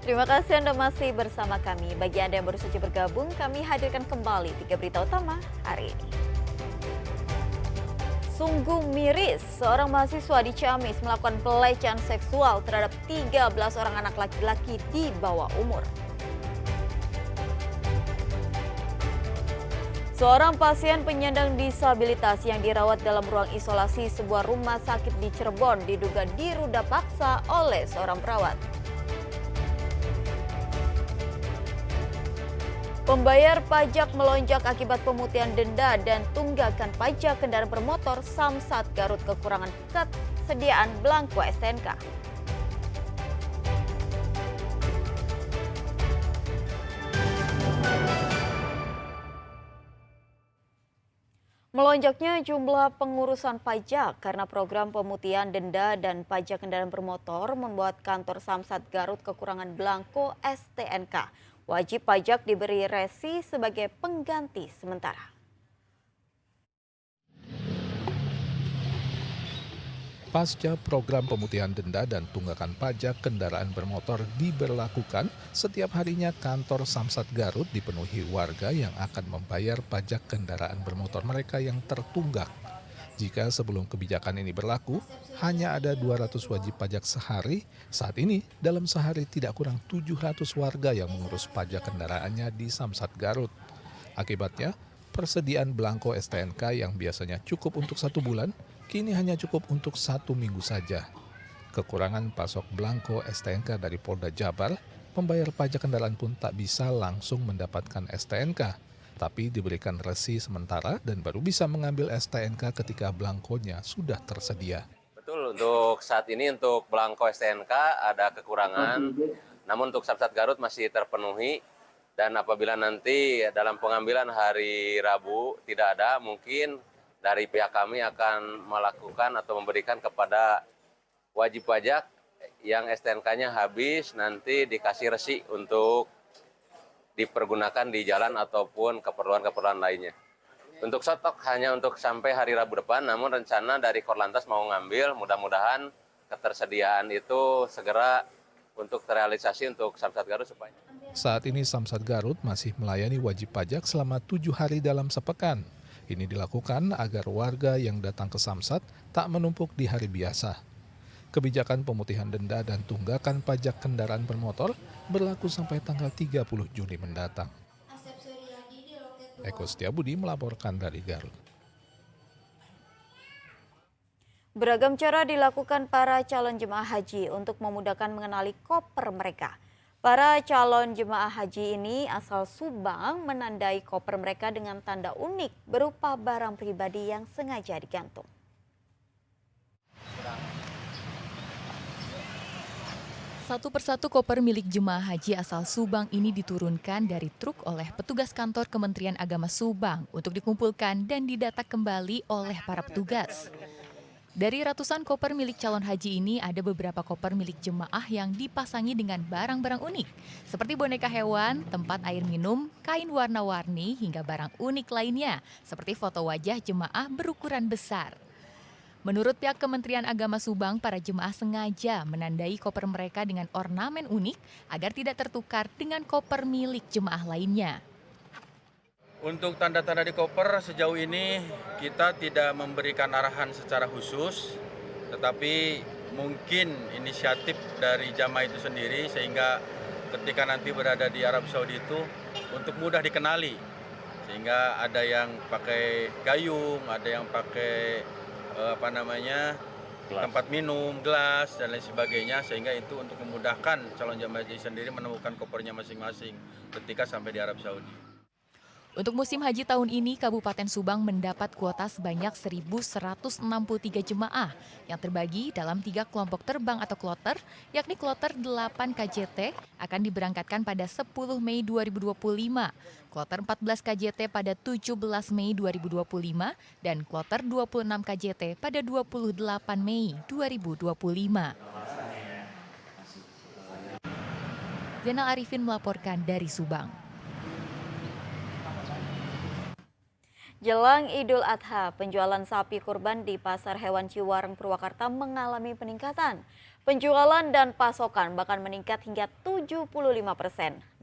Terima kasih Anda masih bersama kami. Bagi Anda yang baru saja bergabung, kami hadirkan kembali 3 berita utama hari ini. Sungguh miris, seorang mahasiswa di Ciamis melakukan pelecehan seksual terhadap 13 orang anak laki-laki di bawah umur. Seorang pasien penyandang disabilitas yang dirawat dalam ruang isolasi sebuah rumah sakit di Cirebon diduga diruda paksa oleh seorang perawat. Pembayar pajak melonjak akibat pemutihan denda dan tunggakan pajak kendaraan bermotor. Samsat Garut kekurangan ketersediaan belangko STNK. Melonjaknya jumlah pengurusan pajak karena program pemutihan denda dan pajak kendaraan bermotor membuat kantor Samsat Garut kekurangan belangko STNK. Wajib pajak diberi resi sebagai pengganti sementara. Pasca program pemutihan denda dan tunggakan pajak kendaraan bermotor diberlakukan, setiap harinya kantor Samsat Garut dipenuhi warga yang akan membayar pajak kendaraan bermotor mereka yang tertunggak. Jika sebelum kebijakan ini berlaku, hanya ada 200 wajib pajak sehari, saat ini dalam sehari tidak kurang 700 warga yang mengurus pajak kendaraannya di Samsat Garut. Akibatnya, persediaan belangko STNK yang biasanya cukup untuk 1 bulan, kini hanya cukup untuk 1 minggu saja. Kekurangan pasok belangko STNK dari Polda Jabar, pembayar pajak kendaraan pun tak bisa langsung mendapatkan STNK. Tapi diberikan resi sementara dan baru bisa mengambil STNK ketika belangkonya sudah tersedia. Betul, untuk saat ini untuk belangko STNK ada kekurangan, namun untuk Samsat Garut masih terpenuhi. Dan apabila nanti dalam pengambilan hari Rabu tidak ada, mungkin dari pihak kami akan melakukan atau memberikan kepada wajib pajak yang STNK-nya habis, nanti dikasih resi untuk dipergunakan di jalan ataupun keperluan-keperluan lainnya. Untuk stok hanya untuk sampai hari Rabu depan, namun rencana dari Korlantas mau ngambil, mudah-mudahan ketersediaan itu segera untuk terrealisasi untuk Samsat Garut supaya. Saat ini Samsat Garut masih melayani wajib pajak selama 7 hari dalam sepekan. Ini dilakukan agar warga yang datang ke Samsat tak menumpuk di hari biasa. Kebijakan pemutihan denda dan tunggakan pajak kendaraan bermotor berlaku sampai tanggal 30 Juni mendatang. Eko Setiabudi melaporkan dari Garut. Beragam cara dilakukan para calon jemaah haji untuk memudahkan mengenali koper mereka. Para calon jemaah haji ini asal Subang menandai koper mereka dengan tanda unik berupa barang pribadi yang sengaja digantung. Satu persatu koper milik jemaah haji asal Subang ini diturunkan dari truk oleh petugas kantor Kementerian Agama Subang untuk dikumpulkan dan didata kembali oleh para petugas. Dari ratusan koper milik calon haji ini, ada beberapa koper milik jemaah yang dipasangi dengan barang-barang unik, seperti boneka hewan, tempat air minum, kain warna-warni, hingga barang unik lainnya, seperti foto wajah jemaah berukuran besar. Menurut pihak Kementerian Agama Subang, para jemaah sengaja menandai koper mereka dengan ornamen unik agar tidak tertukar dengan koper milik jemaah lainnya. Untuk tanda-tanda di koper sejauh ini kita tidak memberikan arahan secara khusus, tetapi mungkin inisiatif dari jamaah itu sendiri sehingga ketika nanti berada di Arab Saudi itu untuk mudah dikenali. Sehingga ada yang pakai gayung, ada yang pakai tempat minum, gelas, dan lain sebagainya, sehingga itu untuk memudahkan calon jemaah haji sendiri menemukan kopernya masing-masing ketika sampai di Arab Saudi. Untuk musim haji tahun ini, Kabupaten Subang mendapat kuota sebanyak 1.163 jemaah yang terbagi dalam 3 kelompok terbang atau kloter, yakni kloter 8 KJT akan diberangkatkan pada 10 Mei 2025, kloter 14 KJT pada 17 Mei 2025, dan kloter 26 KJT pada 28 Mei 2025. Zainal Arifin melaporkan dari Subang. Jelang Idul Adha, penjualan sapi kurban di Pasar Hewan Ciwareng Purwakarta mengalami peningkatan. Penjualan dan pasokan bahkan meningkat hingga 75%.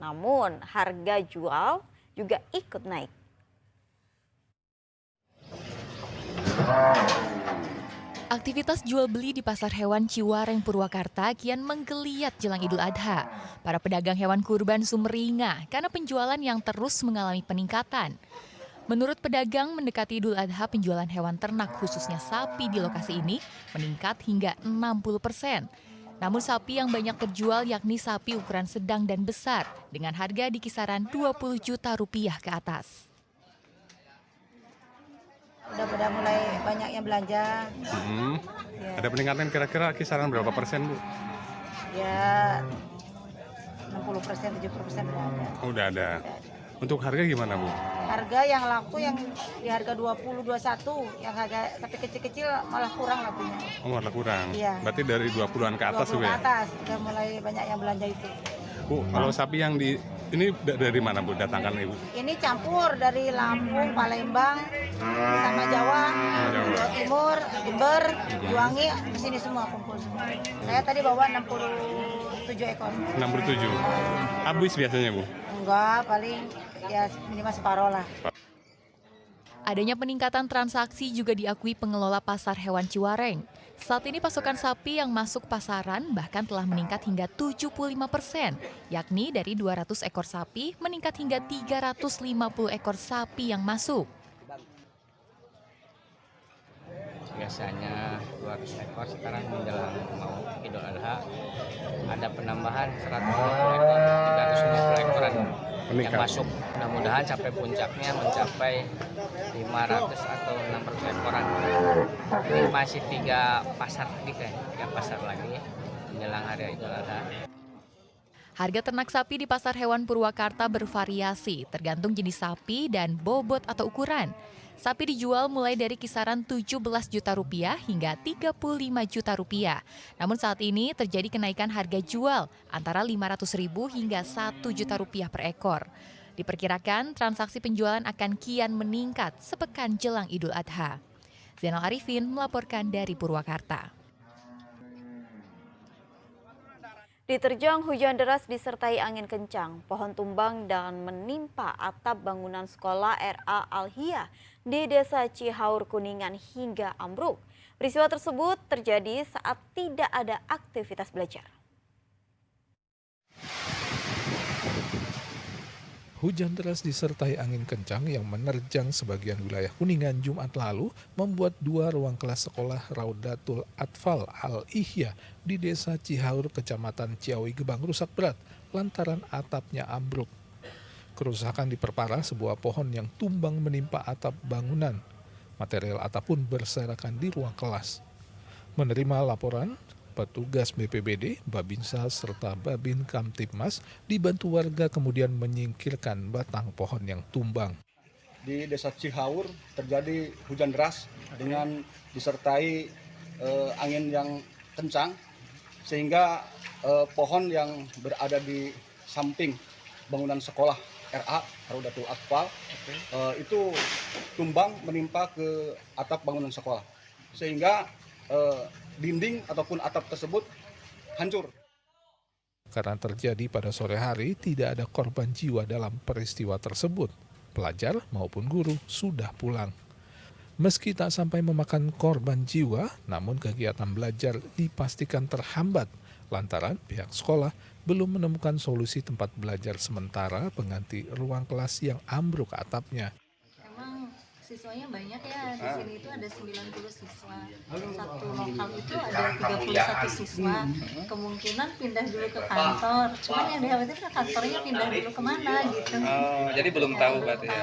Namun, harga jual juga ikut naik. Aktivitas jual beli di Pasar Hewan Ciwareng Purwakarta kian menggeliat jelang Idul Adha. Para pedagang hewan kurban sumringah karena penjualan yang terus mengalami peningkatan. Menurut pedagang, mendekati Idul Adha penjualan hewan ternak khususnya sapi di lokasi ini meningkat hingga 60%. Namun sapi yang banyak terjual yakni sapi ukuran sedang dan besar dengan harga di kisaran 20 juta rupiah ke atas. Udah mulai banyak yang belanja. Ya. Ada peningkatan kira-kira kisaran berapa persen, Bu? Ya 60%, 70% udah ada. Udah ada. Untuk harga gimana, Bu? Harga yang laku yang di harga 20, 21, yang harga sapi kecil-kecil malah kurang lakunya. Oh, malah kurang. Iya. Berarti dari 20-an ke atas, 20 Bu ke ya? atas, udah mulai banyak yang belanja itu. Bu, kalau sapi yang ini dari mana, Bu, datangkan Ibu? Ini campur dari Lampung, Palembang, sama Jawa, Jawa Timur, Jember, Juwangi, di sini semua kumpul semua. Saya tadi bawa 67 ekor. 67. Habis biasanya, Bu? Enggak, paling ya minimal separuh lah. Adanya peningkatan transaksi juga diakui pengelola Pasar Hewan Ciwareng. Saat ini pasokan sapi yang masuk pasaran bahkan telah meningkat hingga 75%, yakni dari 200 ekor sapi meningkat hingga 350 ekor sapi yang masuk. Biasanya 200 ekor, sekarang menjelang mau Idul Adha ada penambahan 150 ekor, 350 ekoran yang masuk. Mudah-mudahan sampai puncaknya mencapai 500 atau 600 ekoran. Ini masih 3 pasar lagi kayaknya, 3 pasar lagi menjelang hari Idul Adha. Harga ternak sapi di Pasar Hewan Purwakarta bervariasi, tergantung jenis sapi dan bobot atau ukuran. Sapi dijual mulai dari kisaran 17 juta rupiah hingga 35 juta rupiah. Namun saat ini terjadi kenaikan harga jual antara 500.000 hingga 1 juta rupiah per ekor. Diperkirakan transaksi penjualan akan kian meningkat sepekan jelang Idul Adha. Zainal Arifin melaporkan dari Purwakarta. Diterjang hujan deras disertai angin kencang, pohon tumbang dan menimpa atap bangunan sekolah RA Al-Hiyah di Desa Cihaur Kuningan hingga ambruk. Peristiwa tersebut terjadi saat tidak ada aktivitas belajar. Hujan deras disertai angin kencang yang menerjang sebagian wilayah Kuningan Jumat lalu membuat 2 ruang kelas sekolah Raudatul Atfal Al-Ihya di Desa Cihaur, Kecamatan Ciawi Gebang rusak berat lantaran atapnya ambruk. Kerusakan diperparah sebuah pohon yang tumbang menimpa atap bangunan. Material atap pun berserakan di ruang kelas. Menerima laporan, petugas BPBD, Babinsa, serta Babin Kamtibmas dibantu warga kemudian menyingkirkan batang pohon yang tumbang. Di Desa Cihaur terjadi hujan deras dengan disertai angin yang kencang sehingga pohon yang berada di samping bangunan sekolah RA Raudatul Atfal itu tumbang menimpa ke atap bangunan sekolah sehingga dinding ataupun atap tersebut hancur. Karena terjadi pada sore hari, tidak ada korban jiwa dalam peristiwa tersebut. Pelajar maupun guru sudah pulang. Meski tak sampai memakan korban jiwa, namun kegiatan belajar dipastikan terhambat lantaran pihak sekolah belum menemukan solusi tempat belajar sementara pengganti ruang kelas yang ambruk atapnya. Siswanya banyak ya, di sini itu ada 90 siswa, satu lokal itu ada 31 siswa, kemungkinan pindah dulu ke kantor, cuman yang dikhawatirkan kantornya pindah dulu kemana gitu. Jadi belum tahu berarti ya.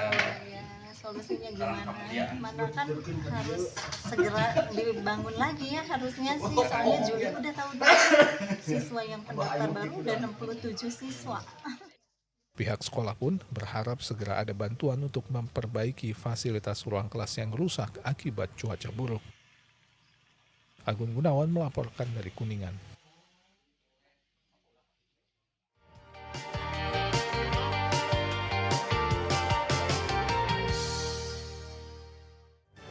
Solusinya gimana, mana kan harus segera dibangun lagi ya harusnya sih, soalnya Juli udah tahu siswa yang pendaftar baru udah 67 siswa. Pihak sekolah pun berharap segera ada bantuan untuk memperbaiki fasilitas ruang kelas yang rusak akibat cuaca buruk. Agun Gunawan melaporkan dari Kuningan.